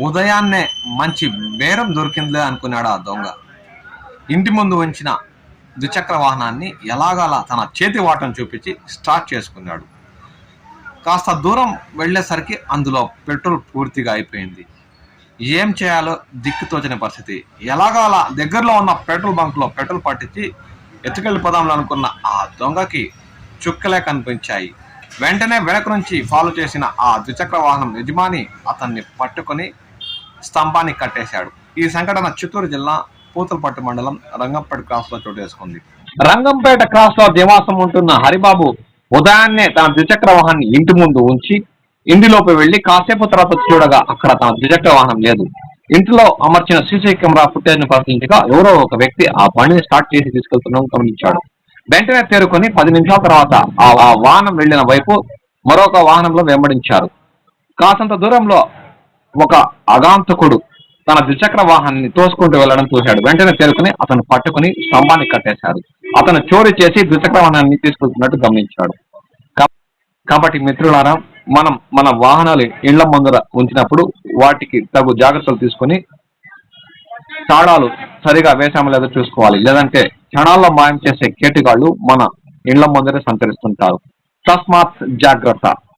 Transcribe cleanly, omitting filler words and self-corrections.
ఉదయాన్నే మంచి బేరం దొరికిందిలే అనుకున్నాడు ఆ దొంగ. ఇంటి ముందు ఉంచిన ద్విచక్ర వాహనాన్ని ఎలాగలా తన చేతి వాటం చూపించి స్టార్ట్ చేసుకున్నాడు. కాస్త దూరం వెళ్ళేసరికి అందులో పెట్రోల్ పూర్తిగా అయిపోయింది. ఏం చేయాలో దిక్కుతోచని పరిస్థితి. ఎలాగలా దగ్గరలో ఉన్న పెట్రోల్ బంక్లో పెట్రోల్ పట్టించి ఎత్తుకెళ్ళిపోదాంలో అనుకున్న ఆ దొంగకి చుక్కలే కనిపించాయి. వెంటనే వెనక నుంచి ఫాలో చేసిన ఆ ద్విచక్ర వాహనం యజమాని అతన్ని పట్టుకొని స్తంభానికి కట్టేశాడు. ఈ సంఘటన చిత్తూరు జిల్లా పూతలపట్టు మండలం రంగంపేట క్రాస్ లో చోటు చేసుకుంది. రంగంపేట క్రాస్ లో నివాసం ఉంటున్న హరిబాబు ఉదయాన్నే తన ద్విచక్ర వాహనాన్ని ఇంటి ముందు ఉంచి ఇంటిలోకి వెళ్లి కాసేపు తర్వాత చూడగా అక్కడ తన ద్విచక్ర వాహనం లేదు. ఇంట్లో అమర్చిన సీసీ కెమెరా ఫుటేజ్ ను పరిశీలించగా ఎవరో ఒక వ్యక్తి ఆ బండిని స్టార్ట్ చేసి తీసుకెళ్తున్నాం గమనించాడు. వెంటనే తేరుకొని 10 నిమిషాల తర్వాత ఆ వాహనం వెళ్లిన వైపు మరొక వాహనంలో వెంబడించారు. కాసంత దూరంలో ఒక అగాంతకుడు తన ద్విచక్ర వాహనాన్ని తోసుకుంటూ వెళ్లడం చూశాడు. వెంటనే తేరుకుని అతను పట్టుకుని స్తంభానికి కట్టేశాడు. అతను చోరీ చేసి ద్విచక్ర వాహనాన్ని తీసుకెళ్తున్నట్టు గమనించాడు. కాబట్టి మిత్రులారా, మనం మన వాహనాలు ఇళ్ల ముందర ఉంచినప్పుడు వాటికి తగు జాగ్రత్తలు తీసుకుని తాళాలు సరిగా వేసామో లేదో చూసుకోవాలి. లేదంటే క్షణాల్లో మాయం చేసే కేటుగాళ్లు మన ఇళ్ల ముందరే సంచరిస్తుంటారు. తస్మాత్ జాగ్రత్త.